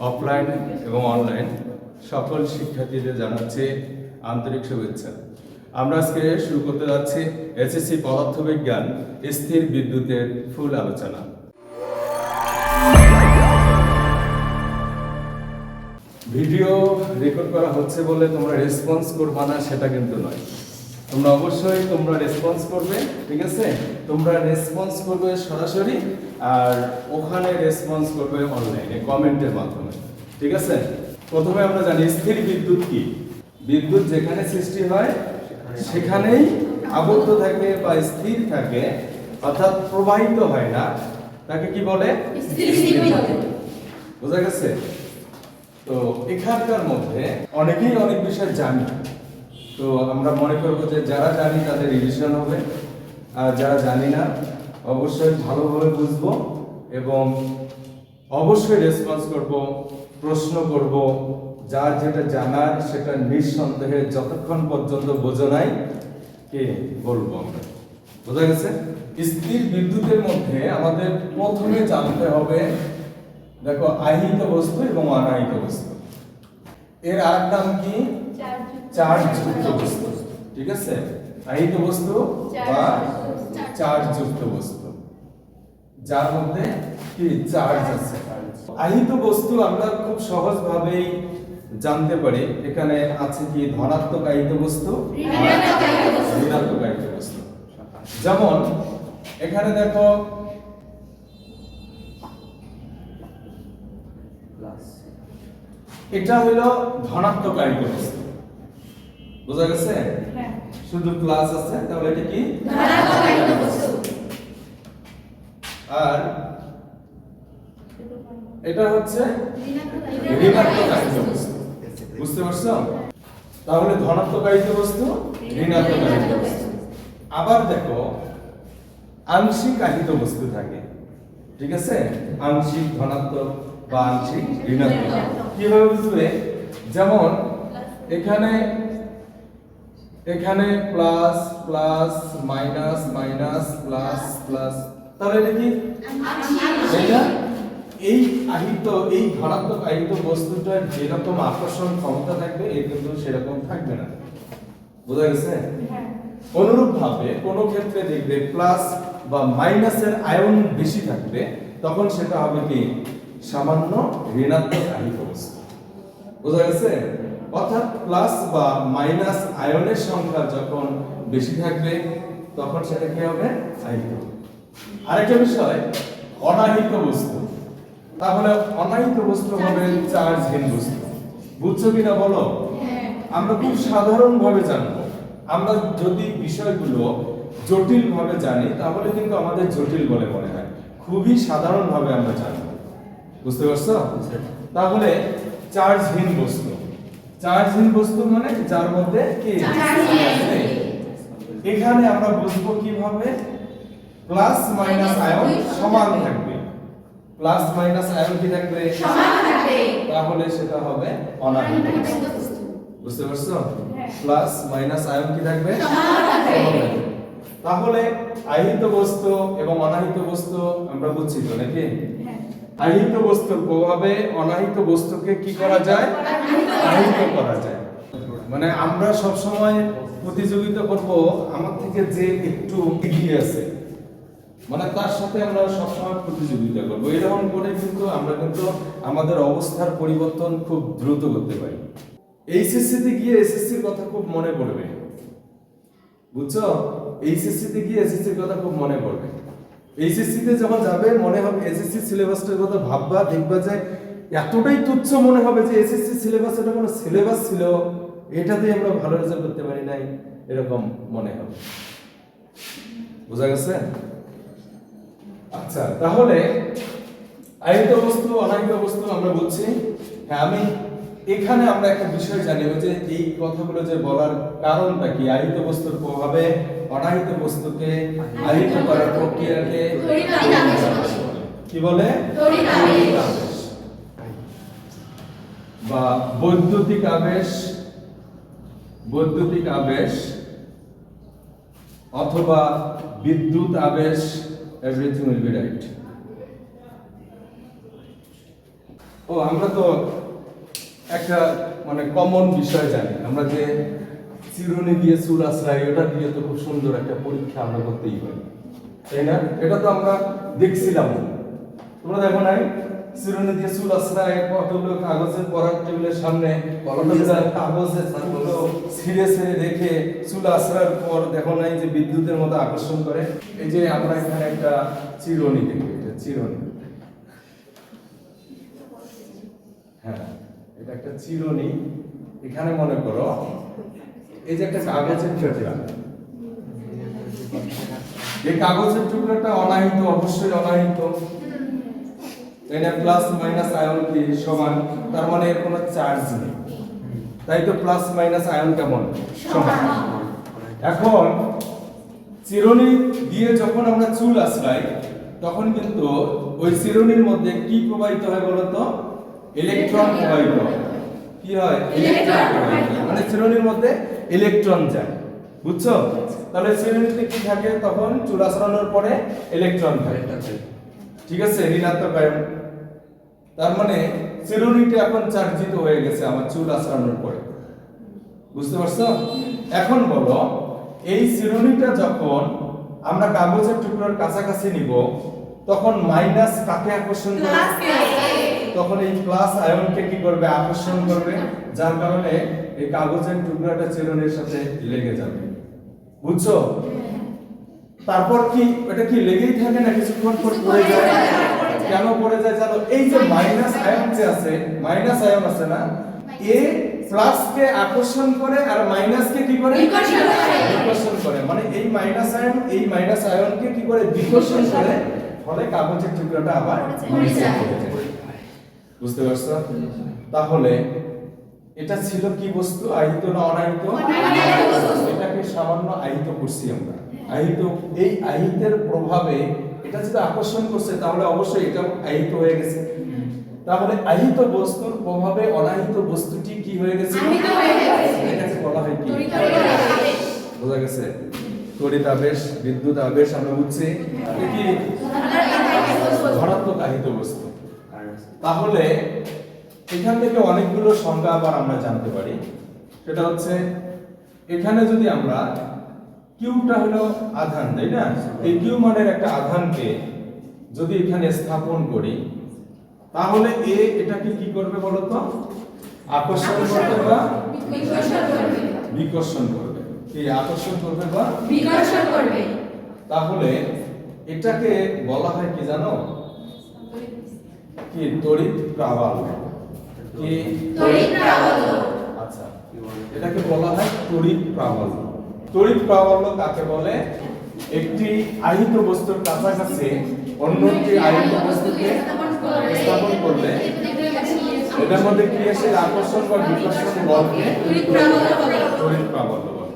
Offline এবং online সকল শিক্ষার্থীদের জানাচ্ছি আন্তরিক শুভেচ্ছা। আমরা আজকে শুরু করতে যাচ্ছি এসএসসি পদার্থবিজ্ঞান স্থির বিদ্যুতের ফুল আলোচনা। ভিডিও রেকর্ড করা হচ্ছে বলে তোমরা রেসপন্স করবা না সেটা কিন্তু নয়, তোমরা অবশ্যই রেসপন্স করবে, ঠিক আছে? তোমরা রেসপন্স করবে সরাসরি, আর ওখানে রেসপন্স করবে অনলাইনে কমেন্টের মাধ্যমে, ঠিক আছে? প্রথমে আমরা জানি স্থির বিদ্যুৎ কি। বিদ্যুৎ যেখানে সৃষ্টি হয় সেখানেই আবদ্ধ থাকে বা স্থির থাকে, অর্থাৎ প্রবাহিত হয় না, তাকে কি বলে? স্থির বিদ্যুৎ। বোঝা গেছে? তো এখানকার মধ্যে অনেকেই অনেক বিষয় জানি, তো আমরা মনে করবো যে যারা জানি তাদের রিভিশন হবে, আর যারা জানি না অবশ্যই ভালোভাবে বুঝবো এবং অবশ্যই রেসপন্স করব, প্রশ্ন করব, যার যেটা জানার সেটা নিঃসন্দেহে যতক্ষণ পর্যন্ত বোঝো নাই কে বলবো আমরা। বোঝা গেছে? স্থির বিদ্যুতের মধ্যে আমাদের প্রথমে জানতে হবে, দেখো, আহিত বস্তু এবং অনাহিত বস্তু। এর আর নাম কি? চার্জযুক্ত বস্তু, ঠিক আছে? আহিত বস্তু বা চার্জযুক্ত বস্তু, যার মধ্যে কি চার্জ আছে। আহিত বস্তু আমরা খুব সহজভাবেই জানতে পারি। এখানে আছে কি ধনাত্মক আহিত বস্তু, ঋণাত্মক আহিত বস্তু। যেমন এখানে দেখো এটা হলো ধনাত্মক আহিত বস্তু। বোঝা গেছে? শুধু প্লাস আছে, তাহলে এটা কি? ধনাত্মক আহিত বস্তু। আর এটা হচ্ছে ঋণাত্মক আহিত বস্তু। বুঝতে পারছো? তাহলে ধনাত্মক আহিত বস্তু, ঋণাত্মক আহিত বস্তু। আবার দেখো আংশিক আহিত বস্তু থাকে, ঠিক আছে? আংশিক ধনাত্মক বা আংশিক ঋণাত্মক। কিভাবে বুঝবে? যেমন এখানে plus plus minus minus plus plus, তাহলে এটা কি? এটা এই আহিত, এই ধনাত্মক আহিত বস্তুটার যেরকম আকর্ষণ ক্ষমতা থাকবে এর কিন্তু সেরকম থাকবে না। বোঝা গেছে? অনুরূপ ভাবে কোন ক্ষেত্রে দেখবে প্লাস বা মাইনাসের আয়ন বেশি থাকবে, তখন সেটা হবে কি? সামান্য ঋণাত্মক আহিত বস্তু। বোঝা গেছে? অর্থাৎ প্লাস বা মাইনাস আয়নের সংখ্যা যখন বেশি থাকবে তখন সেটা কি হবে? আহিত। আরেকটা বিষয় অনাহিত বস্তু। তাহলে অনাহিত বস্তু হবে চার্জহীন বস্তু। বুঝছো কিনা বলো? আমরা খুব সাধারণ ভাবে জানবো। আমরা যদি বিষয়গুলো জটিল ভাবে জানি তাহলে কিন্তু আমাদের জটিল বলে মনে হয়। খুবই সাধারণ ভাবে আমরা জানবো। বুঝতে পারছো? তাহলে চার্জহীন বস্তু, চার্জহীন বস্তু মানে যার মধ্যে কি চার্জ নেই। এখানে আমরা বুঝবো কিভাবে? প্লাস মাইনাস আয়ন সমান থাকবে। প্লাস মাইনাস আয়ন কি থাকবে? সমান থাকবে। তাহলে সেটা হবে অনাহিত বস্তু। বুঝতে পারছো? প্লাস মাইনাস আয়ন কি থাকবে? সমান থাকবে। তাহলে আহিত বস্তু এবং অনাহিত বস্তু আমরা বুঝছি তো নাকি? আহিত বস্তুর প্রভাবে অনাহিত বস্তুকে কি করা যায়? আহিত করা যায়। মানে আমরা সব সময় প্রতিযোগিতা করব আমার থেকে যে একটু এগিয়ে আছে, মানে তার সাথে আমরা সব সময় প্রতিযোগিতা করব। এরকম করে কিন্তু আমরা আমাদের অবস্থার পরিবর্তন খুব দ্রুত করতে পারি। এইচএসসি তে গিয়ে এসএসসির কথা খুব মনে পড়বে। বুঝছো? এইচএসসি তে গিয়ে এসএসসির কথা খুব মনে পড়বে। এইচএসসি তে যখন যাবে মনে হবে এসএসসি সিলেবাসটার কথা ভাববা, দেখবা যে এতটাই তুচ্ছ মনে হবে যে এসএসসি সিলেবাস এটা কোনো সিলেবাস ছিল, এটাতে আমরা ভালো রেজাল্ট করতে পারি নাই, এরকম মনে হবে। বোঝা গেছে? আচ্ছা, তাহলে আহিত বস্তু অনাহিত বস্তু আমরা বুঝছি। হ্যাঁ, আমি এখানে আমরা একটা বিষয় জানিব যে এই কথাগুলো যে বলার কারণটা কি। আহিত বস্তুর প্রভাবে অনাহিত বস্তুকে আহিত করার প্রক্রিয়াকে কি বলে? তড়িৎ আবেশ বা বৈদ্যুতিক আবেশ, বৈদ্যুতিক আবেশ অথবা বিদ্যুৎ আবেশ, এভরিথিং উইল বি রাইট। ও আমরা তো একটা মানে কমন বিষয় জানি, আমরা যে চিরুনি দিয়ে চুল আশ্রয়, ওটা দিয়ে তো খুব সুন্দর একটা পরীক্ষা আমরা করতেই পারি, তাই না? এটা তো আমরা দেখছিলাম, তোমরা দেখো নাই? চিরুনি দিয়ে চুল আশ্রয় কতগুলো কাগজের পড়ার টেবিলের সামনে কাগজে ছিঁড়ে ছিঁড়ে রেখে চুল আশ্রয়ের পর দেখো নাই যে বিদ্যুতের মতো আকর্ষণ করে। এই যে আমরা এখানে একটা চিরুনি দেখি, এটা চিরুনি, হ্যাঁ এটা একটা চিরুনি। এখানে মনে করো এই যে একটা কাগজের টুকরা, এই কাগজের টুকরাটা অনাহিত, অবশ্যই অনাহিত, এটা প্লাস মাইনাস আয়ন কি সমান, তার মানে এর কোনো চার্জ নেই, তাই তো প্লাস মাইনাস আয়ন কেমন সমান। এখন চিরুনি দিয়ে যখন আমরা চুল আশ্রাই তখন কিন্তু ওই চিরুনির মধ্যে কি প্রবাহিত হয় বলতো? ইলেকট্রন প্রবাহিত হয়। কি হয়? ইলেকট্রন প্রবাহিত, মানে চিরুনির মধ্যে ইলেকট্রন যায়, বুঝছো? তাহলে চিরুনিতে কি থাকে তখন? চুল আশ্রানোর পরে ইলেকট্রন থাকে, ঠিক আছে, ঋণাত্মক আয়ন। তার মানে চিরুনিটা এখন চার্জিত হয়ে গেছে আমার চুল আশ্রানোর পরে, বুঝতে পারছো? এখন বলো এই চিরুনিটা যখন আমরা কাগজের টুকরার কাছাকাছি নিব তখন মাইনাস কাকে আকর্ষণ করবে? তখন এই প্লাস আয়নকে কি করবে? আকর্ষণ করবে, যার কারণে এই কাগজের টুকরাটা চিরুনির সাথে লেগে যাবে, বুঝছো? তারপর কি এটা কি লেগেই থাকে না কিছুক্ষণ পর পড়ে যায়? কেন পড়ে যায় জানো? এই যে মাইনাস আয়ন যে আছে, মাইনাস আয়ন আছে না, এ প্লাস কে আকর্ষণ করে আর মাইনাস কে কি করে? বিকর্ষণ করে। মানে এই মাইনাস আয়নকে কি করে? বিকর্ষণ করে, ফলে কাগজের টুকরাটা আবার নিচে পড়ে যায়, বুঝতে পারছো? তাহলে এটা ছিল কি বস্তু? আহিত না অনাহিত? এটাকে সামান্য আহিত করছি আমরা, আহিত। এই আহিতের প্রভাবে এটা যদি আকর্ষণ করছে তাহলে অবশ্যই এটা আহিত হয়ে গেছে। তাহলে আহিত বস্তুর প্রভাবে অনাহিত বস্তুটি কি হয়ে গেছে? এটাকে বলা হয় কি? বোঝা গেছে? তড়িৎ আবেশ, বিদ্যুৎ আবেশ আমরা বুঝছি কি ধনাত্মক আহিত বস্তু। তাহলে এখান থেকে অনেকগুলো সংজ্ঞা আবার আমরা জানতে পারি। সেটা হচ্ছে এখানে যদি আমরা কিউটা হলো আধান, তাই না? এই কিউ মানের একটা আধানকে যদি এখানে স্থাপন করি তাহলে এটাকে কি করবে বলতো? আকর্ষণ করবে বা বিকর্ষণ করবে। কি আকর্ষণ করবে বা বিকর্ষণ করবে? তাহলে এটাকে বলা হয় কি জানো? কি তড়িৎ প্রাবল্য। কি তড়িৎ প্রাবল্য? আচ্ছা, এটাকে বলা হয় তড়িৎ প্রাবল্য। তড়িৎ প্রাবল্য কাকে বলে? একটি আহিত বস্তুর কাছাকাছি অন্য একটি আহিত বস্তুকে স্থাপন করলে এটার মধ্যে ক্রিয়াশীল আকর্ষণ বা বিকর্ষণ বলকে তড়িৎ প্রাবল্য বলে।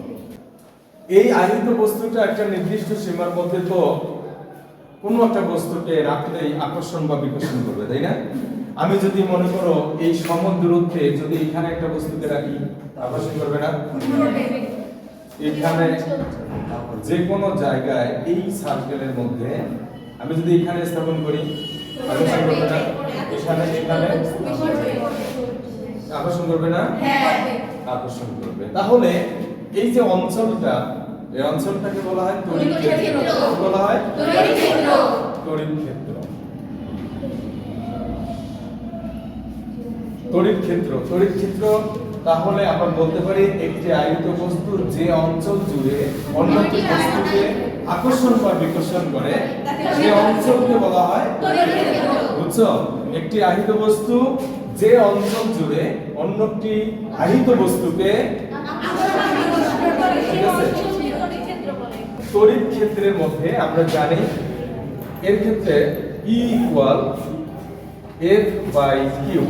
এই আহিত বস্তুটা একটা নির্দিষ্ট সীমার মধ্যে তো কোনো একটা বস্তুকে রাখলেই আকর্ষণ বা বিকর্ষণ করবে, তাই না? আমি যদি মনে করো এই সম দূরত্বে যদি এখানে একটা বস্তুকে রাখি, আকর্ষণ করবে না? এখানে যে কোনো জায়গায় এই সার্কেলের মধ্যে আমি যদি এখানে স্থাপন করি, আকর্ষণ করবে না? এখানে আকর্ষণ করবে না? আকর্ষণ করবে। তাহলে এই যে অঞ্চলটা, এই অঞ্চলটাকে বলা হয় তড়িৎ ক্ষেত্র। বলা হয় তড়িৎ ক্ষেত্র। তড়িৎ ক্ষেত্র, তড়িৎ ক্ষেত্র, তড়িৎ ক্ষেত্র। তাহলে আমরা বলতে পারি একটি আহিত বস্তু যে অঞ্চল জুড়ে অন্য একটি বস্তুকে আকর্ষণ বা বিকর্ষণ করে সেই অঞ্চলকে বলা হয় তড়িৎ ক্ষেত্র, বুঝছো? একটি আহিত বস্তু যে অঞ্চল জুড়ে অন্য একটি আহিত বস্তুকে তড়িৎ ক্ষেত্রের মধ্যে আমরা জানি এর ক্ষেত্রে E equal F by q,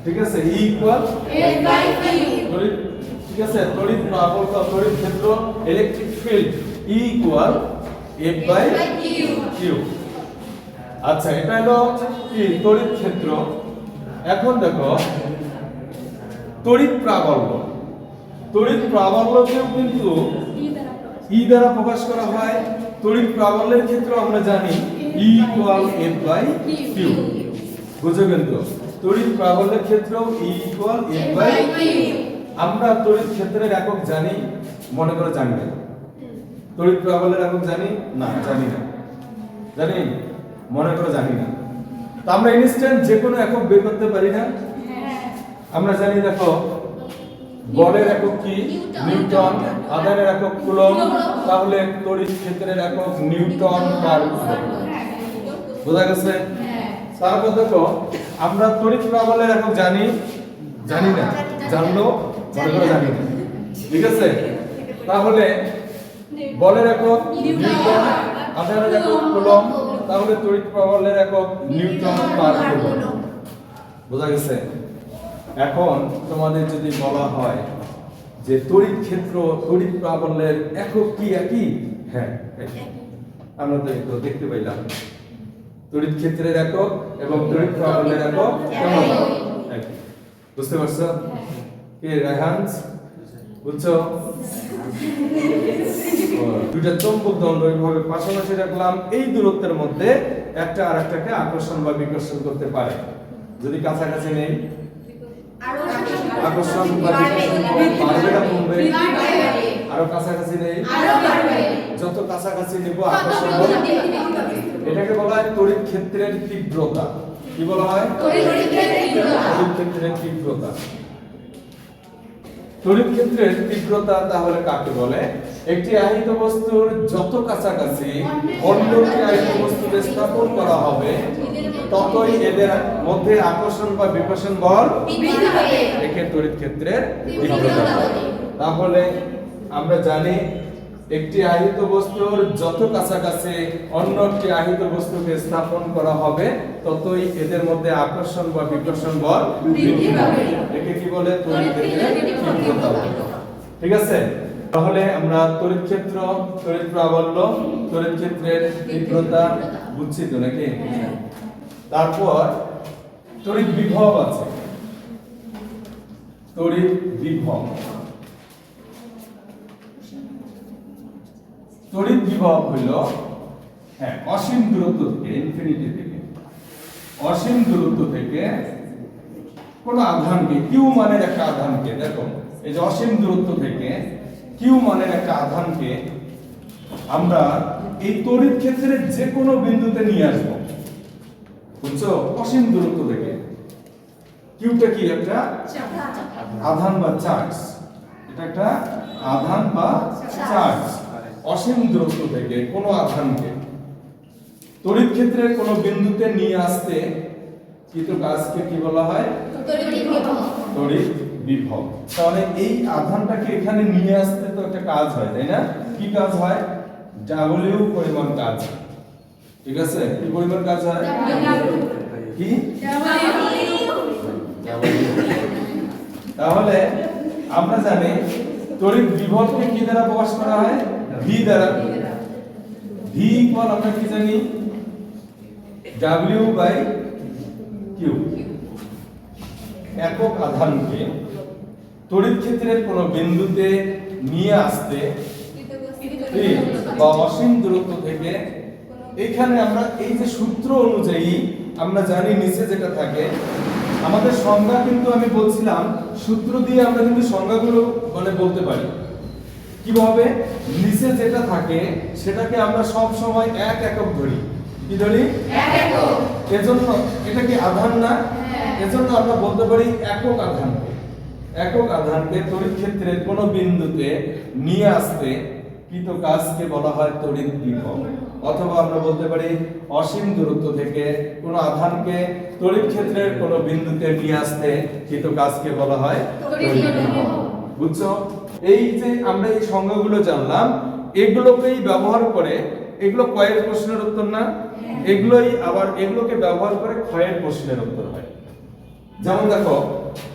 ঠিক আছে? E equal F by q, ঠিক আছে? তড়িৎ প্রাবল্য, তড়িৎ ক্ষেত্র, electric field E equal F by q. আচ্ছা, এটা হলো কি তড়িৎ ক্ষেত্র। এখন দেখো তড়িৎ প্রাবল্য, তড়িৎ প্রাবল্যকেও কিন্তু ই দ্বারা প্রকাশ করা হয়। তড়িৎ প্রাবল্যের ক্ষেত্রে আমরা জানি E equal F by q, বুঝো? কিন্তু তড়িৎ প্রাবল্যের ক্ষেত্রেও E ইকুয়াল F/Q। আমরা তড়িৎ ক্ষেত্রের একক জানি, মনে করে জানি না। তড়িৎ প্রাবল্যের একক জানি না, জানি না, জানি মনে করে জানি না। তো আমরা ইনস্ট্যান্ট যে কোনো একক বের করতে পারি না? আমরা জানি, দেখো বলের একক কি? নিউটন। আধানের একক কুলম্ব। তাহলে তড়িৎ ক্ষেত্রের একক নিউটন পার কুলম্ব। বোঝা গেছে? তারপর দেখো আমরা তড়িৎ প্রাবল্যের একক জানি, জানি না, জানলো মনে করে জানি না। ঠিক আছে? তাহলে বলের একক নিউটন, আধানের একক কুলম্ব, তাহলে তড়িৎ প্রাবল্যের একক নিউটন পার কুলম্ব। বোঝা গেছে? এখন তোমাদের যদি বলা হয় যে তড়িৎ ক্ষেত্র তড়িৎ প্রাবল্যের একক কি একই? হ্যাঁ, আমরা তো একটু দেখতে পাইলাম তড়িৎ ক্ষেত্রের একক এবং তড়িৎ প্রাবল্যের একক কেমন একই। বুঝতে পারছো? কি রায়হান বুঝছো? দুইটা চৌম্বক দণ্ড এইভাবে পাশাপাশি রাখলাম, এই দূরত্বের মধ্যে একটা আরেকটাকে আকর্ষণ বা বিকর্ষণ করতে পারে। যদি কাছাকাছি নেই আকর্ষণ বা বিকর্ষণ বাড়বে না কমবে? আরো কাছাকাছি নেই, যত কাছাকাছি নিব আকর্ষণ বল। এটাকে বলা হয় তড়িৎ ক্ষেত্রের তীব্রতা। কি বলা হয়? তড়িৎ ক্ষেত্রের তীব্রতা। তড়িৎ ক্ষেত্রের তীব্রতা তাহলে কাকে বলে? একটি আহিত বস্তুর যত কাছাকাছি অন্য একটি আহিত বস্তুকে স্থাপন করা হবে ততই এদের মধ্যে আকর্ষণ বা বিকর্ষণ বল বৃদ্ধি পাবে। একে তড়িৎ ক্ষেত্রের তীব্রতা। তাহলে আমরা জানি একটি আহিত বস্তুর যত কাছাকাছি অন্য একটি আহিত বস্তুকে স্থাপন করা হবে ততই এদের মধ্যে আকর্ষণ বা বিকর্ষণ বল বৃদ্ধি পাবে। একে কি বলে? তড়িৎ ক্ষেত্রের তীব্রতা বলে। ঠিক আছে? তাহলে আমরা তড়িৎ ক্ষেত্র, তড়িৎ প্রাবল্য, তড়িৎ ক্ষেত্রের তীব্রতা বুঝছি তো নাকি? তারপর তড়িৎ বিভব আছে। তড়িৎ বিভব, তড়িৎ বিভব হলো অসীম দূরত্ব থেকে, ইনফিনিটি থেকে, অসীম দূরত্ব থেকে কোন আধানকে, কিউ মানের একটা আধানকে, দেখো এই যে অসীম দূরত্ব থেকে কিউ মানের একটা আধানকে আমরা এই তড়িৎ ক্ষেত্রের যে কোনো বিন্দুতে নিয়ে আসবো। বুঝছো? অসীম দূরত্ব থেকে। কিউটা কি? একটা আধান বা চার্জ। এটা একটা আধান বা চার্জ। অসীম দূরত্ব থেকে কোনো আধানকে তড়িৎ ক্ষেত্রের কোনো বিন্দুতে নিয়ে আসতে কিন্তু কাজকে কি বলা হয়? তড়িৎ বিভব। তাহলে এই আধানটাকে এখানে নিয়ে আসতে তো একটা কাজ হয়, তাই না? কি কাজ হয়? ডাব্লিউ পরিমাণ কাজ। ঠিক আছে? কি পরিমাণ কাজ হয়? কি? তাহলে আমরা জানি তড়িৎ বিভবকে কি দ্বারা প্রকাশ করা হয়? ভি দ্বারা। ভি ইকুয়াল আমরা কি জানি? W/Q। একক আধানকে তড়িৎ ক্ষেত্রের কোন বিন্দুতে নিয়ে আসতে বা অসীম দূরত্ব থেকে, এখানে আমরা এই যে সূত্র অনুযায়ী আমরা জানি নিচে যেটা থাকে, আমাদের সংজ্ঞা কিন্তু আমি বলছিলাম সূত্র দিয়ে আমরা কিন্তু সংজ্ঞাগুলো মানে বলতে পারি। কিভাবে? নিচে যেটা থাকে সেটাকে আমরা সব সময় এক একক ধরি। কি ধরি? এক একক। এজন্য এটা কি আধান না? এজন্য আমরা বলতে পারি একক আধানকে, একক আধানকে তড়িৎ ক্ষেত্রের কোন বিন্দুতে নিয়ে আসতে কৃত কাজকে বলা হয় তড়িৎ বিভব। অথবা আমরা বলতে পারি অসীম দূরত্ব থেকে কোন আধানকে তড়িৎ ক্ষেত্রের কোন বিন্দুতে নিয়ে আসতে কৃত কাজকে বলা হয় তড়িৎ বিভব। বুঝছো? এই যে আমরা এই সংজ্ঞাগুলো জানলাম, এগুলোকেই ব্যবহার করে, এগুলো কয়ের প্রশ্নের উত্তর না, এগুলোই আবার এগুলোকে ব্যবহার করে ক্ষয়ের প্রশ্নের উত্তর হয়। যেমন দেখো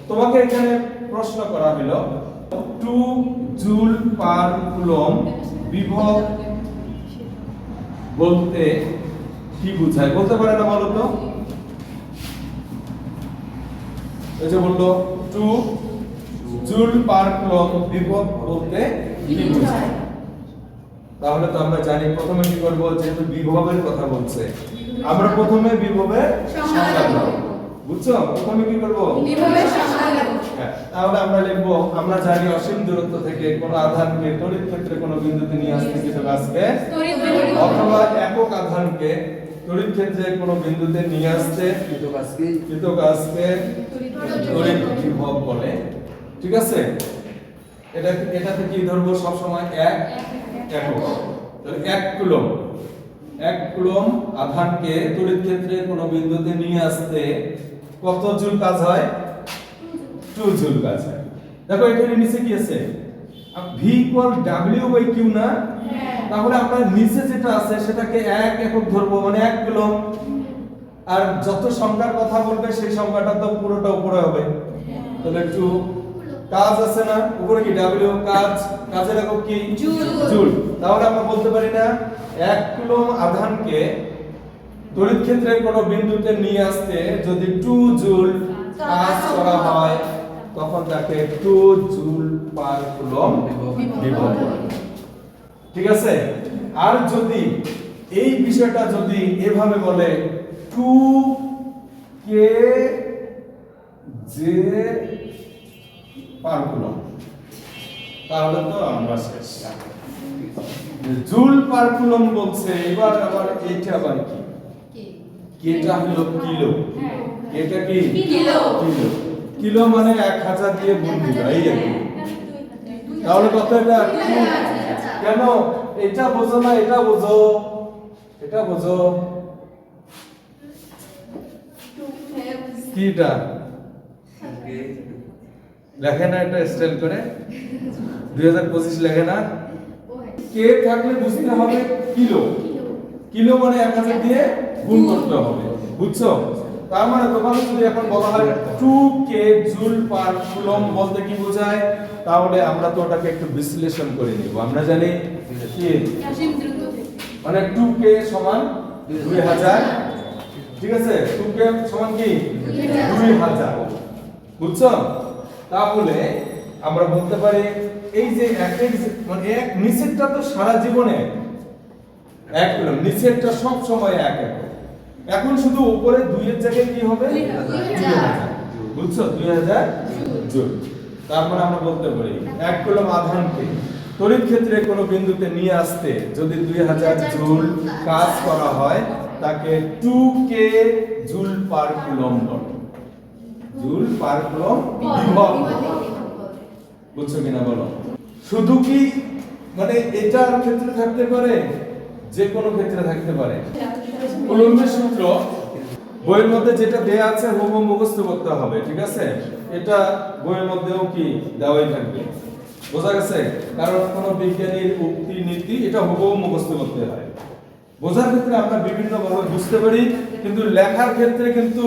তোমাকে এখানে প্রশ্ন করা হলো 2 জুল পার কুলম্ব বিভব বলতে কি বোঝায়? বলতে পারে না? বলো তো। এই যে বললো 2 জুল পার কুলম্ব বিভব বলতে কি বোঝায়? তাহলে তো আমরা জানি প্রথমে কি করব, যেহেতু বিভবের কথা বলছে আমরা প্রথমে বিভবের সংজ্ঞা দেব। বুঝছো? প্রথমে কি করব? বিভবের সংজ্ঞা দেব। হ্যাঁ, তাহলে আমরা লিখব, আমরা জানি অসীম দূরত্ব থেকে কোন আধানকে তড়িৎ ক্ষেত্রে কোন বিন্দুতে নিয়ে আসতে কৃত কাজকে, অথবা একক আধানকে তড়িৎ ক্ষেত্রে কোন বিন্দুতে নিয়ে আসতে কৃত কাজকে তড়িৎ বিভব বলে। ঠিক আছে? এটাতে কি ধরবো সব সময়? এক একক। তাহলে 1 কুলম্ব আধানকে তড়িৎ ক্ষেত্রে কোন বিন্দুতে নিয়ে আসতে কত জুল কাজ হয়? 2 জুল কাজ হয়। দেখো এখানে নিচে কি আছে? V W/Q না? তাহলে আমরা নিচে যেটা আছে সেটাকে 1 একক ধরবো, মানে 1 কুলম্ব। আর যত সংখ্যার কথা বলবে সেই সংখ্যাটা তো পুরোটা উপরে হবে। তাহলে 2 কাজ আছে না উপরে, কি W কাজ, কাজের একক কি? জুল। তাহলে আমরা বলতে পারি না 1 কুলম্ব আধানকে তড়িৎ ক্ষেত্রের কোন বিন্দুতে নিয়ে আসতে যদি 2 জুল কাজ করা হয় তখন তাকে 2 জুল পার কুলম্ব বিভব বলে। ঠিক আছে? আর যদি এই বিষয়টা যদি এভাবে বলে 2 কে জে পার কুলম্ব, তাহলে তো আমরা শেষ। জুল পার কুলম্ব বলছে, এবার আবার এইটা আবার কি? কেটা হলো কিলো। এটা কি? কিলো। কিলো মানে 1000 দিয়ে গুণ দিবা, এই আর কি। তাহলে কত এটা? কেন এটা বোঝো না? এটা বোঝো, এটা বোঝো। কিটা লেখে না এটা স্টাইল করে 2025 লেখে না? কে থাকলে বুঝতে হবে কিলো। কিলো মানে 1000 দিয়ে গুণ করতে হবে, বুঝছো? তার মানে তোমাকে যদি এখন বলা হয় 2k জুল পার কুলম্ব বলতে কি বোঝায়, তাহলে আমরা তো ওটাকে একটু বিশ্লেষণ করে নিব। আমরা জানি কি মানে 2k সমান 2000। ঠিক আছে? 2k সমান কি 2000, বুঝছো? তাহলে আমরা বলতে পারি এই যে মানে এক নিচেরটা তো সারা জীবনে 1 কুলম্ব, নিচেরটা সব সময় 1 একক। এখন শুধু উপরে 2 এর জায়গায় কি হবে? 2000, বুঝছো? 2000 জুল। তারপর আমরা বলতে পারি 1 কুলম্ব আধানকে তড়িৎ ক্ষেত্রে কোন বিন্দুতে নিয়ে আসতে যদি 2000 জুল কাজ করা হয় তাকে 2k জুল পার কুলম্ব বলে। জুল পার কুলম্ব বিভব, বুঝছো কিনা বলো? শুধু কি মানে এটার ক্ষেত্রে থাকতে পারে? যে কোনো ক্ষেত্রে থাকতে পারে। কুলম্বের সূত্র বইয়ের মধ্যে যেটা দেয়া আছে হুবহু মুখস্থ করতে হবে। ঠিক আছে? এটা বইয়ের মধ্যেও কি দেওয়াই থাকবে, বোঝা গেছে? কারণ কোন বিজ্ঞানীর উক্তি নীতি এটা হুবহু মুখস্থ করতে হয়। বোঝার ক্ষেত্রে আমরা বিভিন্ন ভাবে বুঝতে পারি, কিন্তু লেখার ক্ষেত্রে কিন্তু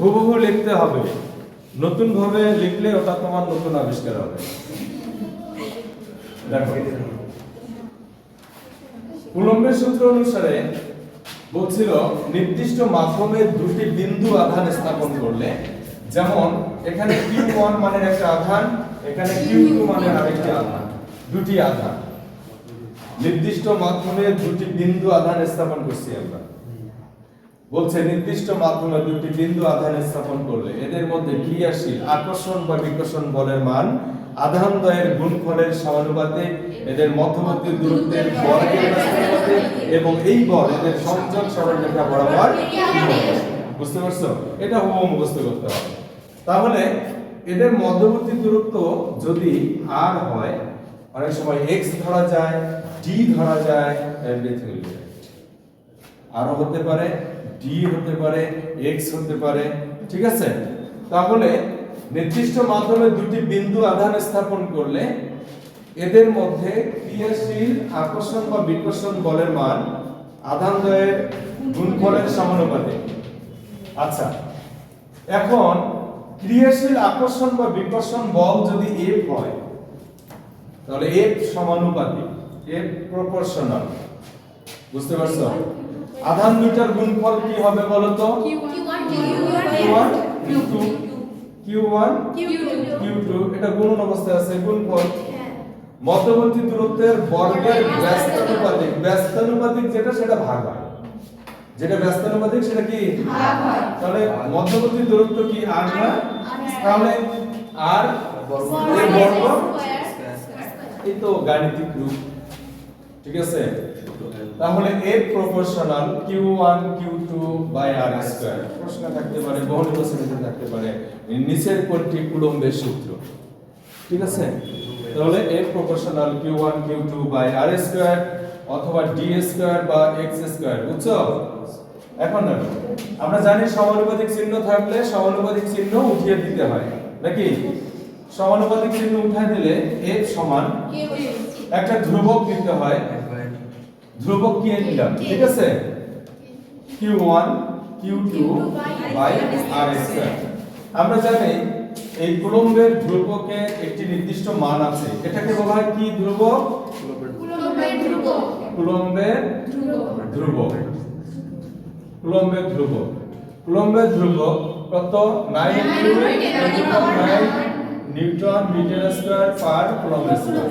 হুবহু লিখতে হবে। নতুন ভাবে লিখলে ওটা তোমার নতুন আবিষ্কার হবে। দেখো কুলম্বের সূত্র অনুসারে বলছিল নির্দিষ্ট মাধ্যমে দুটি বিন্দু আধান স্থাপন করলে, যেমন এখানে Q1 মানের একটা আধান, এখানে Q2 মানের আরেকটি আধান, দুটি আধান নির্দিষ্ট মাধ্যমে দুটি বিন্দু আধান স্থাপন করছি আমরা। বলছে নির্দিষ্ট মাধ্যমে দুটি বিন্দু আধান স্থাপন করলে এদের মধ্যে ক্রিয়াশীল আকর্ষণ বা বিকর্ষণ বলের মান আধানদ্বয়ের গুণফলের সমানুপাতিক, এদের মধ্যবর্তী দূরত্বের বর্গের ব্যস্তানুপাতিক এবং এই বল এদের সংযোগ সরলরেখা বরাবর। বুঝতে পারছো? এটা হুবহু মুখস্থ করতে হবে। তাহলে এদের মধ্যবর্তী দূরত্ব যদি r হয়, অনেক সময় x ধরা যায়, d ধরা যায়, এভরিথিং আর হতে পারে, d হতে পারে, x হতে পারে। ঠিক আছে? তাহলে নির্দিষ্ট মাধ্যমে দুটি বিন্দু আধান স্থাপন করলে এদের মধ্যে ক্রিয়াশীল আকর্ষণ বা বিকর্ষণ বলের মান আধানদ্বয়ের গুণফলের সমানুপাতিক। আচ্ছা, এখন ক্রিয়াশীল আকর্ষণ বা বিকর্ষণ বল যদি F হয় তাহলে F সমানুপাতিক, F প্রপোর্শনাল। বুঝতে পারছো? আধান দুইটার গুণফল কি হবে বলো তো? Q1 Q2 Q1 Q2, এটা গুণন অবস্থায় আছে, গুণফল। মধ্যবর্তী দূরত্বের বর্গের ব্যস্তানুপাতিক, ব্যস্তানুপাতিক যেটা সেটা ভাগ হয়। যেটা ব্যস্তানুপাতিক সেটা কি ভাগ হয়। তাহলে মধ্যবর্তী দূরত্ব কি r না তাহলে r এর বর্গ এই তো গাণিতিক রূপ ঠিক আছে তাহলে f proportional q1 q2 by r square প্রশ্ন থাকতে পারে বহু নির্বাচনীতে থাকতে পারে নিচের কোনটি কুলম্বের সূত্র ঠিক আছে তাহলে f proportional q1 q2 by r square অথবা d স্কয়ার বা x স্কয়ার বুঝছো এখন দেখো আমরা জানি সমানুপাতিক চিহ্ন থাকলে সমানুপাতিক চিহ্ন উঠিয়ে দিতে হয় নাকি সমানুপাতিক চিহ্ন উঠায় দিলে f সমান একটা ধ্রুবক দিতে হয় ধ্রুবক কি নিলাম ঠিক আছে q1 q2 by r square আমরা জানি এই কুলম্বের ধ্রুবকের একটি নির্দিষ্ট মান আছে এটাকে বলা হয় কি ধ্রুবক কুলম্বের ধ্রুবক কুলম্বের ধ্রুবক কুলম্বের ধ্রুবক কত 9 into 10 newton metre square per coulomb square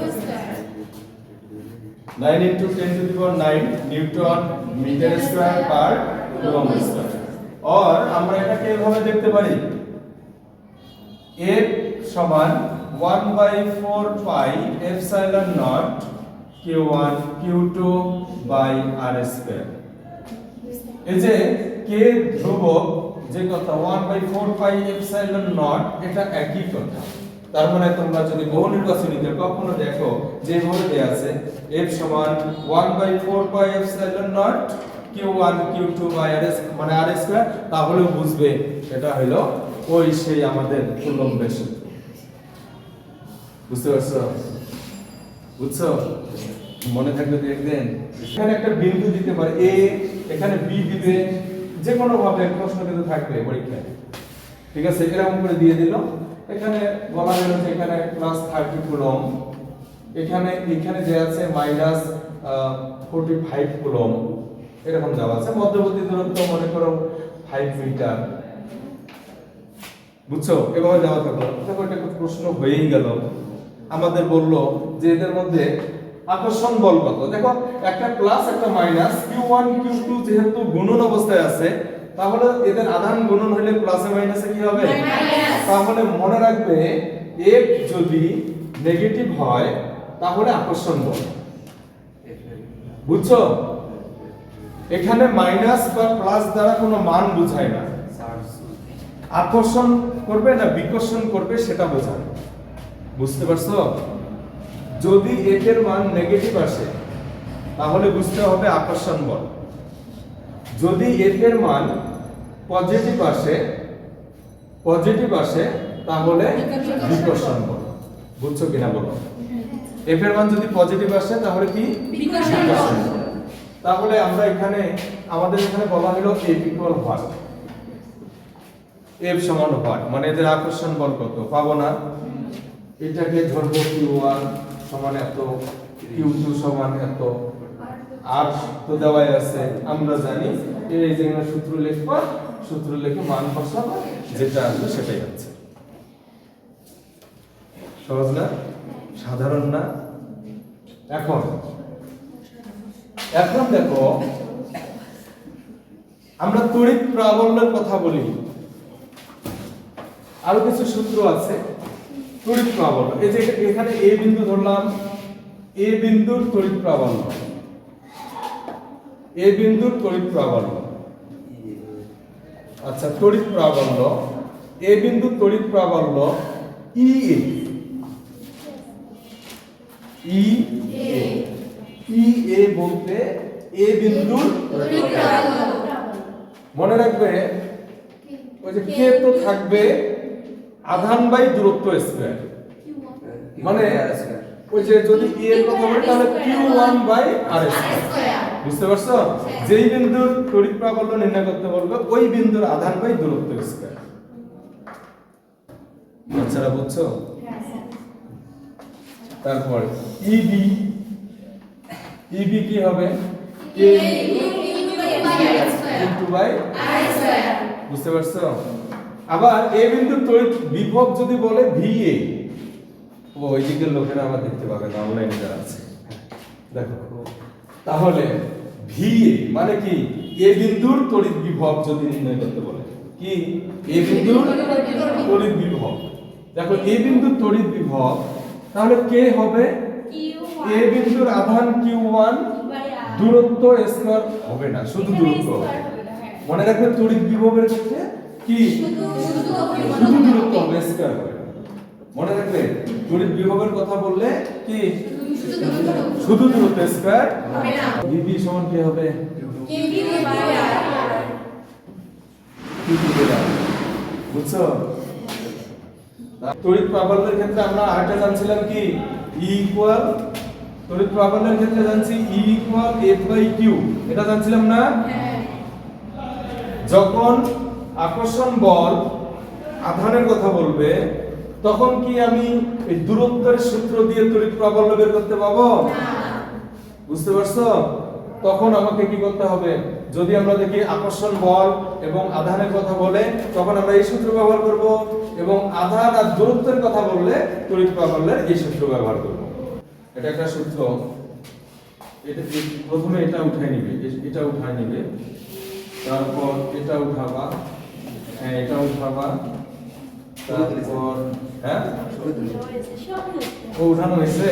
9 into 10 to the power 9 newton metre square per coulomb square और আমরা এটাকে এভাবে দেখতে পারি F সমান 1/4 pi epsilon naught q1 q2 by r square এই যে k ধ্রুবক যে কথা 1/4 পাই এপসাইলন নট এটা একই কথা তার মানে তোমরা যদি বহু নির্বাচনীতে কখনো দেখো যেভাবে দেয়া আছে f সমান 1/4 pi epsilon naught q1 q2 by r মানে r স্কয়ার তাহলে বুঝবে এটা হলো ওই সেই আমাদের কুলম্বের সূত্র বুঝতে পারছো বুঝছো মনে থাকবে দেখবেন এখানে একটা বিন্দু দিতে পারে a এখানে b দিবে যে কোনো ভাবে প্রশ্ন কিন্তু থাকবে পরীক্ষায় ঠিক আছে এরকম করে দিয়ে দিল এখানে বলা হলো যে এখানে +30 কুলম্ব এখানে যে আছে -45 কুলম্ব এরকম দেওয়া আছে মধ্যবর্তী দূরত্ব মনে করো 5 মিটার বুঝছো এভাবে দেওয়া থাকলো দেখো এটা প্রশ্ন হয়েই গেল আমাদের বলল যে এদের মধ্যে আকর্ষণ বল কত দেখো একটা প্লাস একটা মাইনাস q1 q2 যেহেতু গুণন অবস্থায় আছে তাহলে এদের আধান গুণন হলে প্লাসে মাইনাসে কি হবে মাইনাস তাহলে মনে রাখবে f যদি নেগেটিভ হয় তাহলে আকর্ষণ বল বুঝছো এখানে মাইনাস বা প্লাস দ্বারা কোনো মান বোঝায় না আকর্ষণ করবে না বিকর্ষণ করবে সেটা বোঝায় বুঝতে পারছো যদি f এর মান নেগেটিভ আসে তাহলে বুঝতে হবে আকর্ষণ বল যদি f এর মান পজিটিভ আসে তাহলে বিকর্ষণ বল বুঝছো কিনা বলো f এর মান যদি পজিটিভ আসে তাহলে কি বিকর্ষণ বল তাহলে আমরা এখানে আমাদের এখানে বলা হলো f ইকুয়াল হোয়াট f সমান হোয়াট মানে এদের আকর্ষণ বল কত পাবো না এটাকে ধরবো q1 সমান এত q2 সমান এত আর তো দেওয়াই আছে আমরা জানি এই যে সূত্র লিখবো সূত্র লিখে মান বসাবো যেটা আসবে সেটাই আছে সহজ না সাধারণ না এখন দেখো আমরা তড়িৎ প্রাবল্যের কথা বলি আরো কিছু সূত্র আছে তড়িৎ প্রাবল্য এই যে এখানে a বিন্দু ধরলাম a বিন্দুর তড়িৎ প্রাবল্য a বিন্দুর তড়িৎ প্রাবল্য আচ্ছা তড়িৎ প্রাবল্য a বিন্দুর তড়িৎ প্রাবল্য EA বলতে a বিন্দুর তড়িৎ প্রাবল্য মনে রাখবে ওই যে k তো থাকবে আধান বাই দূরত্ব স্কয়ার মানে ওই যে যদি a এর কথা বলি তাহলে q1 বাই r স্কয়ার বুঝতে পারছো যেই বিন্দুর তড়িৎ প্রাবল্য নির্ণয় করতে বলবে ওই বিন্দুর আধান বাই দূরত্ব স্কয়ার বাচ্চারা বুঝছো তারপর EB কি হবে k বাই r স্কয়ার বুঝতে পারছো আবার a বিন্দুর তড়িৎ বিভব যদি বলে VA ওই দিকের লোকেরা আবার দেখতে পাবে না অনলাইনে যারা আছে দেখো তাহলে VA মানে কি এ বিন্দুর তড়িৎ বিভব যদি নির্ণয় করতে বলে, কি এ বিন্দুর তড়িৎ বিভব। দেখো এ বিন্দুর তড়িৎ বিভব তাহলে কে হবে, এ বিন্দুর আধান q1 দূরত্ব স্কয়ার হবে না, শুধু দূরত্ব হবে। মনে রাখবে তড়িৎ বিভবের ক্ষেত্রে কি শুধু দূরত্ব হবে, স্কয়ার হবে। মনে রাখবে তড়িৎ বিভবের কথা বললে কি শুধু দূরত্ব, স্কয়ার হবে না। বিভি সমান কি হবে, বুঝছো? তড়িৎ প্রাবল্যের ক্ষেত্রে আমরা আরেকটা জানছিলাম কি E ইকুয়াল, তড়িৎ প্রাবল্যের ক্ষেত্রে জানছি E ইকুয়াল F/Q, এটা জানছিলাম না? যখন আকর্ষণ বল আধানের কথা বলবে তখন কি আমি এই দূরত্বের সূত্র দিয়ে তড়িৎ প্রাবল্য বের করতে পাবো না? বুঝতে পারছো? তখন আমাকে কি করতে হবে, যদি আমরা দেখি আকর্ষণ বল এবং আধানের কথা বলে তখন আমরা এই সূত্র ব্যবহার করব, এবং আধান আর দূরত্বের কথা বললে তড়িৎ প্রাবল্যের এই সূত্র ব্যবহার করব। এটা একটা সূত্র। এটা প্রথমে এটা উঠাই নিবে, এটা উঠাই নিবে, তারপর এটা উঠাবা, হ্যাঁ এটা উঠাবা, তারপর হ্যাঁ ও উঠানো হয়েছে।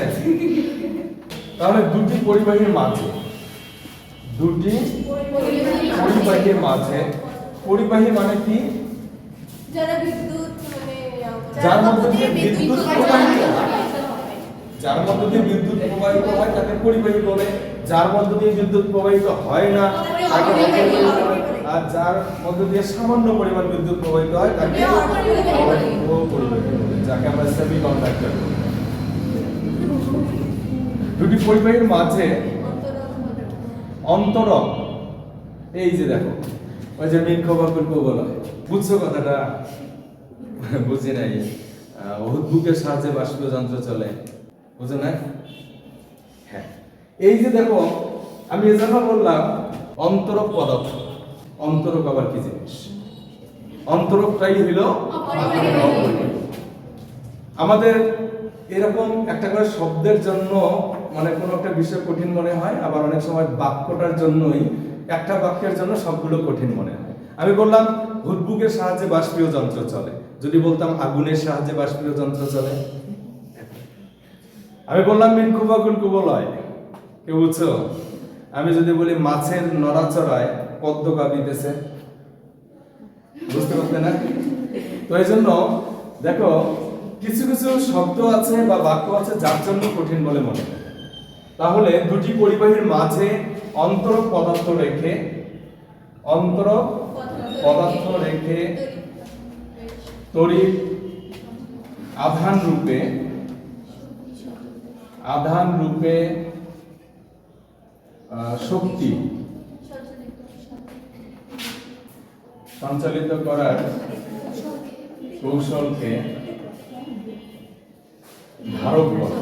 তাহলে দুটি পরিবাহীর মাঝে, দুটি পরিবাহীর মাঝে, পরিবাহী মানে কি, যার মধ্যে দিয়ে বিদ্যুৎ প্রবাহিত হয়, যার মধ্যে দিয়ে বিদ্যুৎ প্রবাহিত হয় তাকে পরিবাহী বলে, যার মধ্যে দিয়ে বিদ্যুৎ প্রবাহিত হয় না তাকে অপরিবাহী বলে, আর যার মধ্যে দিয়ে সামান্য পরিমাণ বিদ্যুৎ প্রবাহিত হয় তাকে অপরিবাহী বলে, যাকে আমরা সেমিকন্ডাক্টর বলি। দুটি পরিবাহীর মাঝে অন্তরক, এই যে দেখো ওই যে মিনকোভাকুল বলা, বুঝছো কথাটা? বুঝি নাই। হুডবুকের সাহায্যে বাষ্পীয় যন্ত্র চলে, বুঝো না? হ্যাঁ এই যে দেখো আমি এজন্য বললাম অন্তরক পদার্থ। অন্তরক আবার কি জিনিস? অন্তরকটাই হলো আমাদের এরকম একটা করে শব্দের জন্য মানে কোনো একটা বিষয় কঠিন মনে হয়, আবার অনেক সময় বাক্যটার জন্যই একটা বাক্যের জন্য সবগুলো কঠিন মনে হয়। আমি বললাম হুডবুকের সাহায্যে বাষ্পীয় যন্ত্র চলে, যদি বলতাম আগুনের সাহায্যে বাষ্পীয় যন্ত্র চলে। আমি বললাম মিনকুবাকুল কুবলয়, কেউ বুঝছো? আমি যদি বলি মাছের নড়াচড়ায় পদ্ম কাঁপিতেছে, বুঝতে পারতে না? তো এই জন্য দেখো কিছু কিছু শব্দ আছে বা বাক্য আছে যার জন্য কঠিন বলে মনে হয়। তাহলে দুটি পরিবাহীর মাঝে অন্তরক পদার্থ রেখে, অন্তরক পদার্থ রেখে তড়িৎ আধান রূপে শক্তি সঞ্চালিত করার কৌশলকে ধারক বলে।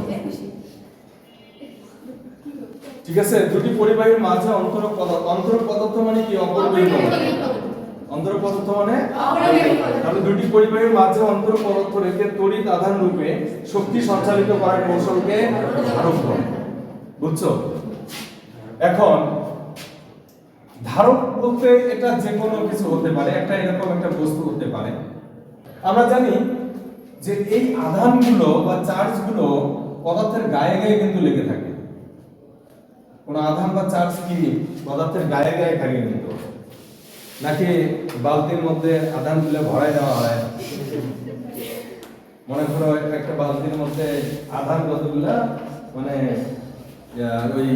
ঠিক আছে? দুটি পরিবাহীর মাঝে অন্তরক পদার্থ, অন্তরক পদার্থ মানে কি? অপরিবাহী পদার্থ। অন্তরক পদার্থ মানে তাহলে দুটি পরিবাহীর মাঝে অন্তরক পদার্থ রেখে তড়িৎ আধান রূপে শক্তি সঞ্চালিত করার কৌশলকে ধারক বলে। বুঝছো? এখন ধারক বলতে এটা যে কোনো কিছু হতে পারে, একটা এরকম একটা বস্তু হতে পারে। আমরা জানি যে এই আধানগুলো বা চার্জগুলো পদার্থের গায়ে গায়ে কিন্তু লেগে থাকে। কোন আধান বা চার্জ কি পদার্থের গায়ে গায়ে থাকে কিন্তু, নাকি বালতির মধ্যে আধান তুলে ভরাই দেওয়া হয়? মনে করো একটা বালতির মধ্যে আধান কতগুলা মানে ওই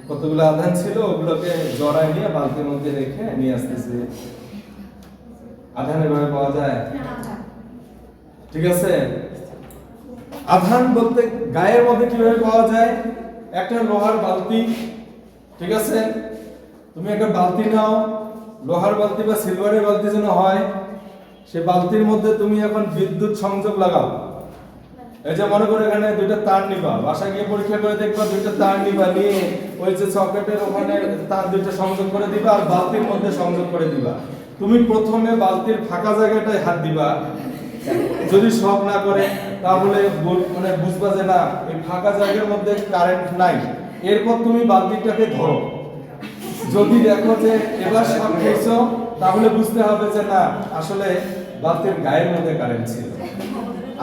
কতগুলো আধান ছিল ওগুলোকে জড়ায় নিয়ে বালতির মধ্যে রেখে নিয়ে আসতেছে, আধান এভাবে পাওয়া যায়? ঠিক আছে? আধান বলতে গায়ের মধ্যে কিভাবে পাওয়া যায়? একটা লোহার বালতি, ঠিক আছে? তুমি একটা বালতি নাও, লোহার বালতি বা সিলভারের বালতি যেন হয়, সে বালতির মধ্যে তুমি এখন বিদ্যুৎ সংযোগ লাগাও। এই যে মনে করো এখানে দুইটা তার নিবা, বাসায় গিয়ে পরীক্ষা করে দেখবা, দুইটা তার নিবা, নিয়ে ওই যে সকেটের ওখানে তার দুইটা সংযোগ করে দিবা আর বালতির মধ্যে সংযোগ করে দিবা। তুমি প্রথমে বালতির ফাঁকা জায়গাটায় হাত দিবা, যদি সব না করে তাহলে মানে বুঝবা যে না এই ফাঁকা জায়গার মধ্যে কারেন্ট নাই। এরপর তুমি বালতিটাকে ধরো, যদি দেখো যে এবার সব খেয়েছো তাহলে বুঝতে হবে যে না আসলে বাতের গায়ের মধ্যে কারেন্ট ছিল।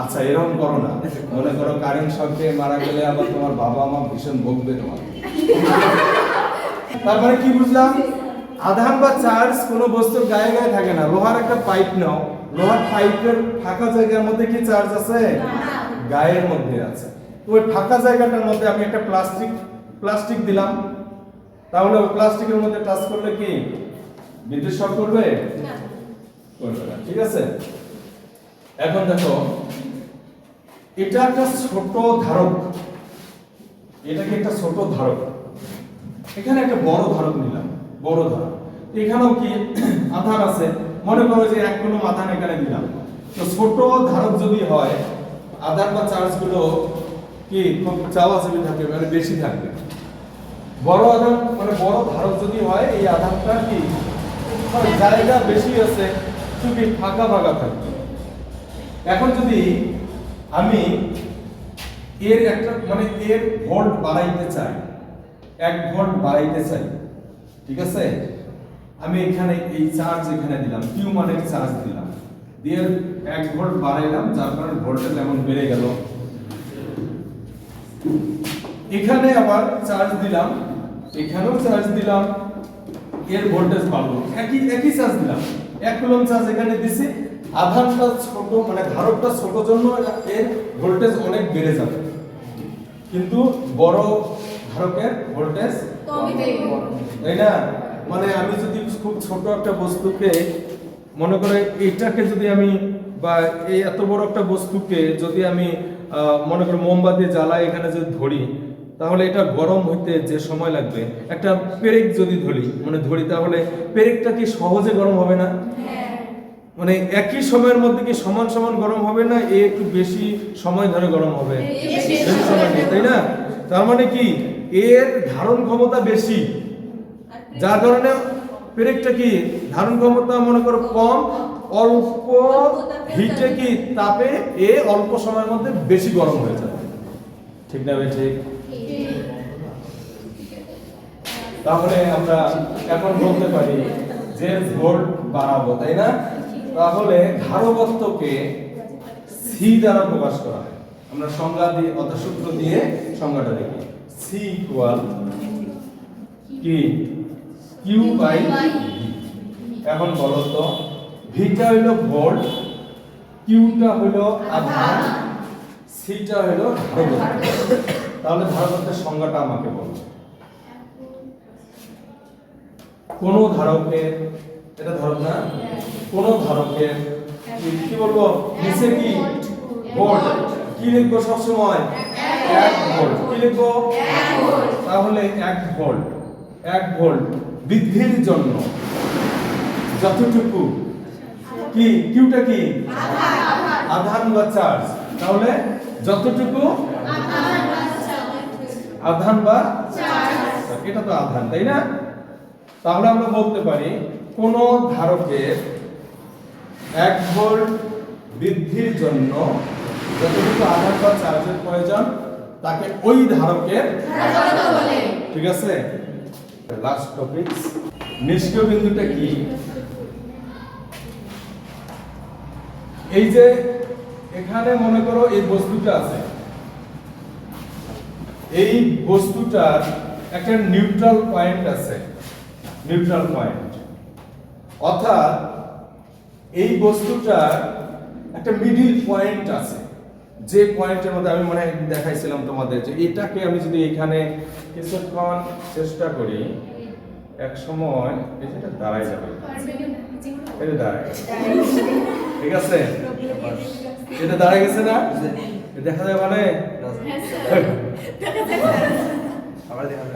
আচ্ছা এরকম করো না, মনে করো কারেন্ট শক খেয়ে মারা গেলে আবার তোমার বাবা মা ভীষণ বকবে তোমার। তারপরে কি বুঝলাম, আধান বা চার্জ কোনো বস্তুর গায়ে গায়ে থাকে না। লোহার একটা পাইপ নাও, লোহার পাইপের ফাঁকা জায়গার মধ্যে কি চার্জ আছে? গায়ের মধ্যে আছে। তো ওই ফাঁকা জায়গাটার মধ্যে আমি একটা প্লাস্টিক দিলাম, তাহলে ওই প্লাস্টিকের মধ্যে টাচ করলে কি বিদ্যুৎ শক করবে? করবে না। ঠিক আছে, এখন দেখো এটা একটা ছোট ধারক, এটা কি একটা ছোট ধারক, এখানে একটা বড় ধারক নিলাম, বড় ধারক। এখানেও কি আধান আছে, মনে করো যে 1 কুলম্ব আধান এখানে দিলাম। তো ছোট ধারক যদি হয় আধান বা চার্জ গুলো কি খুব চাওয়াচাবি থাকবে, মানে বেশি থাকবে। বড় আধান মানে বড় ধারক যদি হয় এই আধানটা কি জায়গা বেশি আছে, খুবই ফাঁকা ফাঁকা থাকবে। এখন যদি আমি এর একটা মানে এর ভোল্ট বাড়াইতে চাই, 1 ভোল্ট বাড়াইতে চাই, ঠিক আছে, আমি এখানে এই চার্জ এখানে দিলাম, কিউ মানের চার্জ দিলাম, দিয়ে 1 ভোল্ট বাড়াইলাম, যার কারণে ভোল্টেজ এমন বেড়ে গেল। এখানে আবার চার্জ দিলাম, এখানেও চার্জ দিলাম, এর ভোল্টেজ বাড়লো, একই চার্জ দিলাম, 1 কুলম্ব চার্জ এখানে দিছি। আধানটা ছোট মানে ধারকটা ছোট জন্য এর ভোল্টেজ অনেক বেড়ে যাবে, কিন্তু বড় ধারকের ভোল্টেজ তাই না। মানে আমি যদি খুব ছোট একটা বস্তুকে মনে করে এটাকে যদি আমি বা এই এত বড় একটা বস্তুকে যদি আমি মনে করি মোমবাতি জ্বালাই এখানে যদি ধরি, তাহলে এটা গরম হইতে যে সময় লাগবে, একটা পেরেক যদি ধরি তাহলে পেরেকটা কি সহজে গরম হবে না? মানে একই সময়ের মধ্যে কি সমান সমান গরম হবে না, এ একটু বেশি সময় ধরে গরম হবে, বেশি সময় নিয়ে, তাই না? তার মানে কি এর ধারণ ক্ষমতা বেশি, যার কারণে পেরেকটা কি ধারণ ক্ষমতা মনে করো কম, অল্প হিটে কি তাপে এ অল্প সময়ের মধ্যে বেশি গরম হয়ে যাবে। ঠিক না ভাই? ঠিক। তাহলে আমরা এখন বলতে পারি যে ভোল্ট বাড়াবো, তাই না? তাহলে ধারকত্বকে সি দ্বারা প্রকাশ করা হয়। আমরা সংজ্ঞা দিয়ে অর্থাৎ সূত্র দিয়ে সংজ্ঞাটা দেখি। সি ইকুয়াল কি কিউ বাই ভি। এখন বলো তো ভিটা হলো ভোল্ট, কিউটা হলো আধান, সিটা হলো ধারকত্ব। তাহলে ধারকত্বের সংজ্ঞাটা আমাকে বলো। কোন ধারকের, এটা ধারক না, কোন ধারকের কি বলবো নিচে কি ভোল্ট, কি লিখবো সব সময় 1 ভোল্ট, কি লিখবো 1 ভোল্ট। তাহলে 1 ভোল্ট বৃদ্ধির জন্য যতটুকু কি কিউটা কি আধান বা চার্জ, তাহলে যতটুকু আধান বা চার্জ, এটা তো আধান তাই না। তাহলে আমরা বলতে পারি কোন ধারকের 1 ভোল্ট বৃদ্ধির জন্য যতটুকু আধান বা চার্জের প্রয়োজন তাকে ওই ধারকের ধারকত্ব বলে। ঠিক আছে, লাস্ট টপিক, নিষ্ক্রিয় বিন্দুটা কি? এই যে এখানে মনে করো এই বস্তুটা আছে, এই বস্তুটার একটা নিউট্রাল পয়েন্ট আছে, নিউট্রাল পয়েন্ট, অর্থাৎ এই বস্তুটার একটা মিডল পয়েন্ট আছে, যে পয়েন্টের মধ্যে আমি মনে দেখাইছিলাম তোমাদের যে এটাকে আমি যদি এখানে কিছুক্ষণ চেষ্টা করি এক সময় এটা দাঁড়াই যাবে, এটা দাঁড়ায়, ঠিক আছে, এটা দাঁড়ায় গেছে না, দেখা যায় মানে।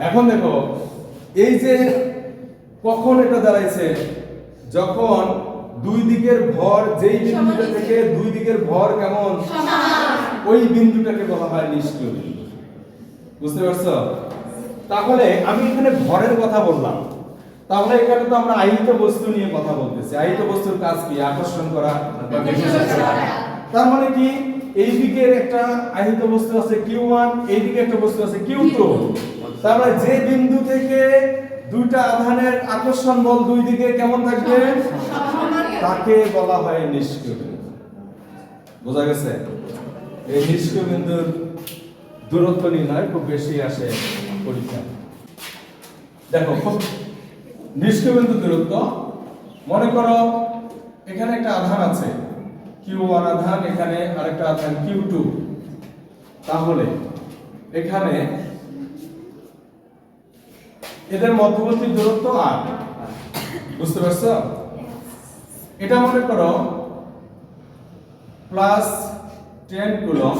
এখন দেখো এই যে কখন এটা দাঁড়াইছে, যখন দুই দিকের ভর, যেই বিন্দুটা থেকে দুই দিকের ভর কেমন সমান, ওই বিন্দুটাকে বলা হয় নিষ্ক্রিয় বিন্দু। বুঝতে পারছো? তাহলে আমি এখানে ভরের কথা বললাম, তাহলে এখানে তো আমরা আহিত বস্তু নিয়ে কথা বলতেছি। আহিত বস্তুর কাজ কি? আকর্ষণ করা বা বিকর্ষণ করা। তার মানে কি এই দিকের একটা আহিত বস্তু আছে Q1, এই দিকে একটা বস্তু আছে Q2। তার মানে যে বিন্দু থেকে দুইটা আধানের আকর্ষণ বল দুই দিকে কেমন থাকবে? তাকে বলা হয় নিষ্ক্রিয় বিন্দু। বোঝা গেছে? এই নিষ্ক্রিয় বিন্দুর দূরত্ব নির্ণয় খুব বেশি আসে পরীক্ষা। দেখো খুব নিষ্ক্রিয় বিন্দু দূরত্ব, মনে করো এখানে একটা আধান আছে Q1 আধান, এখানে আরেকটা আধান Q2, তাহলে এখানে এদের মধ্যবর্তী দূরত্ব r, বুঝতে পারছো? এটা মনে করো প্লাস 10 কুলম,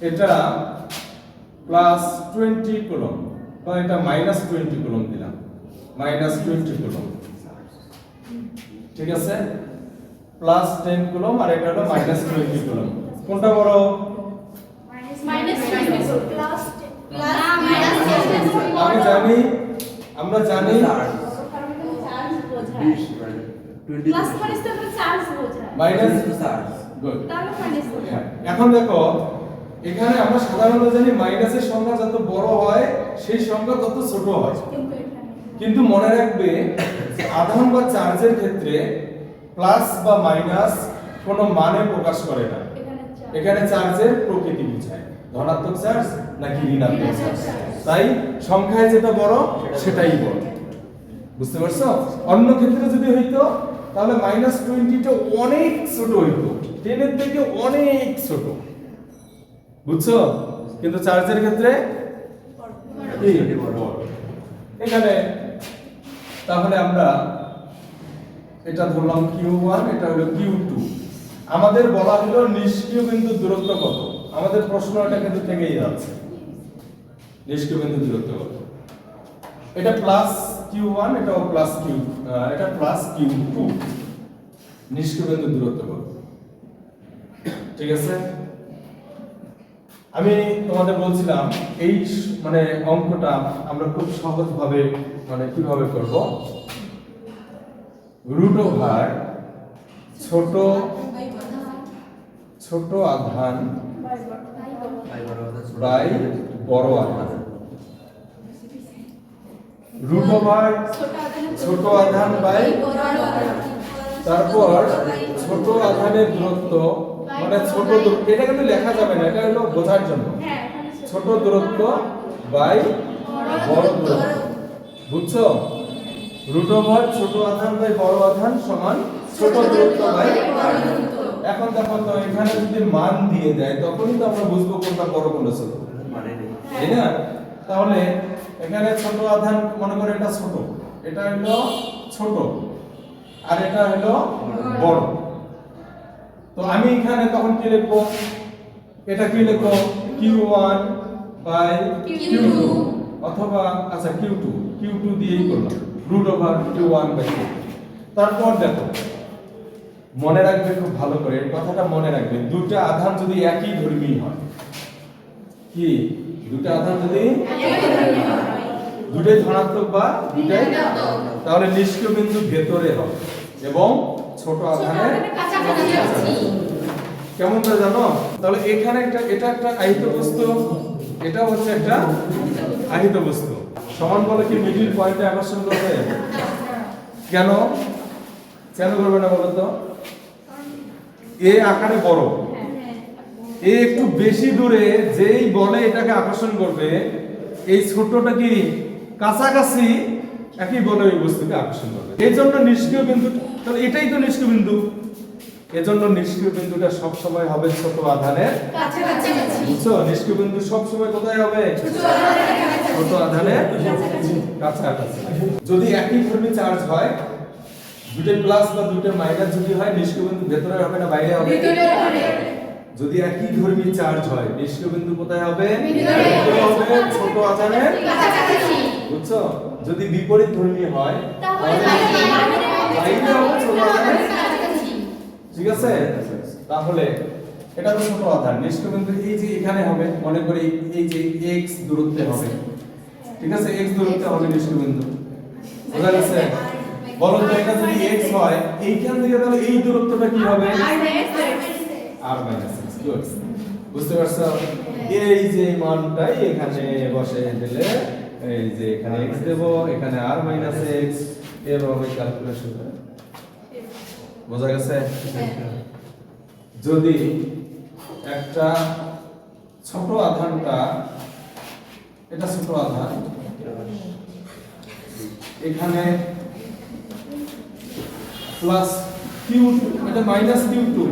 এটা প্লাস 20 কুলম, তো এটা মাইনাস 20 কুলম দিলাম, মাইনাস 20 কুলম, ঠিক আছে? প্লাস 10 কুলম আর এটা হলো মাইনাস 20 কুলম। কোনটা বড়? আমি জানি, আমরা জানি এখন দেখো এখানে আমরা সাধারণত জানি মাইনাসের সংখ্যা যত বড় হয় সেই সংখ্যা তত ছোট হয়, কিন্তু মনে রাখবে আধান বা চার্জের ক্ষেত্রে প্লাস বা মাইনাস কোনো মানে প্রকাশ করে না, এখানে চার্জের প্রকৃতি বোঝায়, ধনাত্মক চার্জ নাকি ঋণাত্মক চার্জ, তাই সংখ্যায় যেটা বড় সেটাই বড়, বুঝতে পারছো? অন্য ক্ষেত্রে যদি হইতো তাহলে মাইনাস 20টা অনেক ছোট হইতো, 10 এর থেকে অনেক ছোট, বুঝছো? কিন্তু চার্জের ক্ষেত্রে বড়। এখানে তাহলে আমরা এটা ধরলাম Q1, এটা হলো Q2। আমাদের বলা হলো নিষ্ক্রিয় বিন্দুর দূরত্ব কত, আমাদের প্রশ্ন এটা কিন্তু থেকেই যাচ্ছে, নিষ্ক্রিয় বিন্দুর দূরত্ব কত? এটা প্লাস Q1, এটাও প্লাস Q, এটা প্লাস Q2, নিষ্ক্রিয় বিন্দুর দূরত্ব কত? ঠিক আছে, আমি তোমাদের বলছিলাম এই মানে অঙ্কটা আমরা খুব সহজভাবে মানে কিভাবে করব, রুট ওভার ছোট আধান বাই বড় আধান, রুট ওভার ছোট আধান বাই, তারপর ছোট আধানের দূরত্ব মানে ছোট দূরত্ব, এটা কিন্তু লেখা যাবে না, এটা হলো বোঝার জন্য, ছোট দূরত্ব বাই বড় দূরত্ব, বুঝছো? রুট ওভার ছোট আধান বাই বড় আধান সমান ছোট দূরত্ব বাই বড় দূরত্ব। এখন দেখো তো এখানে যদি মান দিয়ে দেয় তখনই তো আমরা বুঝবো কোনটা বড় কোনটা ছোট, তাই না? তাহলে এখানে ছোট আধান মনে করে এটা ছোট, এটা হলো ছোট আর এটা হলো বড়, তো আমি এখানে তখন কি লিখবো, এটা কি লিখবো Q1 বাই Q2 অথবা আচ্ছা Q2 দিয়েই করলাম root over Q1 by Q2। তারপর দেখো মনে রাখবে খুব ভালো করে, এই কথাটা মনে রাখবে, দুটো আধান যদি একই ধর্মী হয়, কি দুটো আধান যদি দুটোই ধনাত্মক বা দুটোই, তাহলে নিষ্ক্রিয় বিন্দু ভেতরে হবে এবং ছোট আধানের কাছাকাছি। কেমন করে জানো? তাহলে এখানে এটা একটা আহিত বস্তু, এটা হচ্ছে একটা আহিত বস্তু, সমান বলে কি মিডল পয়েন্টে আকর্ষণ করবে? কেন করবে না বলো তো? এ আকারে বড়, এ একটু বেশি দূরে, যেই বলে এটাকে আকর্ষণ করবে, এই ছোটটা কি কাছাকাছি একই বলে ওই বস্তুকে আকর্ষণ করবে, এই জন্য নিষ্ক্রিয় বিন্দু, তাহলে এটাই তো নিষ্ক্রিয় বিন্দু, এজন্য নিষ্ক্রিয় বিন্দুটা সব সময় হবে ছোট আধানের কাছাকাছি, বুঝছো? নিষ্ক্রিয় বিন্দু সব সময় কোথায় হবে? ছোট আধানের কাছাকাছি। যদি একই ধর্মী চার্জ হয়, দুটো প্লাস বা দুটো মাইনাস যদি হয়, নিষ্ক্রিয় বিন্দু ভেতরে হবে না বাইরে হবে? ভিতরে হবে। যদি একই ধর্মী চার্জ হয়, নিষ্ক্রিয় বিন্দু কোথায় হবে? ভিতরে হবে, ছোট আধানের কাছাকাছি, বুঝছো? যদি বিপরীত ধর্মী হয় তাহলে বাইরে হবে, ছোট আধানের কাছাকাছি, ঠিক আছে? তাহলে এটা তো ছোট আধান, নিষ্ক্রিয় বিন্দু এই যে এখানে হবে, মনে করি এই যে x দূরত্বে হবে, ঠিক আছে? x দূরত্বে হবে নিষ্ক্রিয় বিন্দু, বুঝা গেছে? বলো তো এটা যদি x হয়, এইখান থেকে তাহলে এই দূরত্বটা কি হবে? r - x, বুঝতে পারছো? এই যে মানটাই এখানে বসে দিলে এই যে এখানে x দেব, এখানে r মাইনাস x, এভাবে ক্যালকুলেশন করে বোঝা গেছে। যদি একটা ছোট আধানটা, এটা ছোট আধান, এখানে প্লাস কিউ, এটা মাইনাস কিউ টু,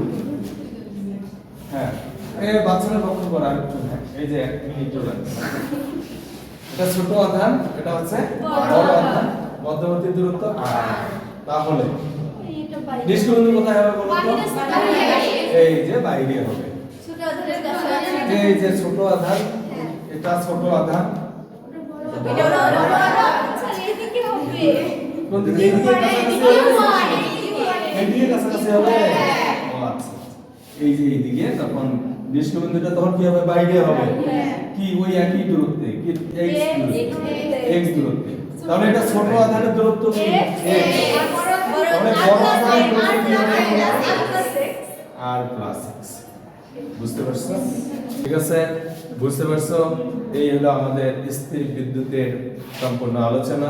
হ্যাঁ এই বাচ্চারা লক্ষ্য করা আরেকটু, হ্যাঁ এই যে 1 মিনিট চলে, এটা ছোট আধান, এটা হচ্ছে বড় আধান, মধ্যবর্তী দূরত্ব r, তাহলে নিষ্ক্রিয় কোথায় হবে বলো তো? এই যে বাইরে হবে। এই যে ছোট আধান, এটা ছোট আধান, কোন দিকে? এইদিকে কাছাকাছি হবে। ও আচ্ছা, এই যে এইদিকে, তখন নিষ্ক্রিয়বিন্দুটা তখন কি হবে? বাইরে হবে। কি ওই একই দূরত্বে, কি x দূরত্বে। তাহলে এটা ছোট আধানের দূরত্ব কি? x। তাহলে বড় আধানের দূরত্ব কি হবে? r plus x। বুঝতে পারছো? ঠিক আছে, বুঝতে পারছো? এই হলো আমাদের স্থির বিদ্যুতের সম্পূর্ণ আলোচনা।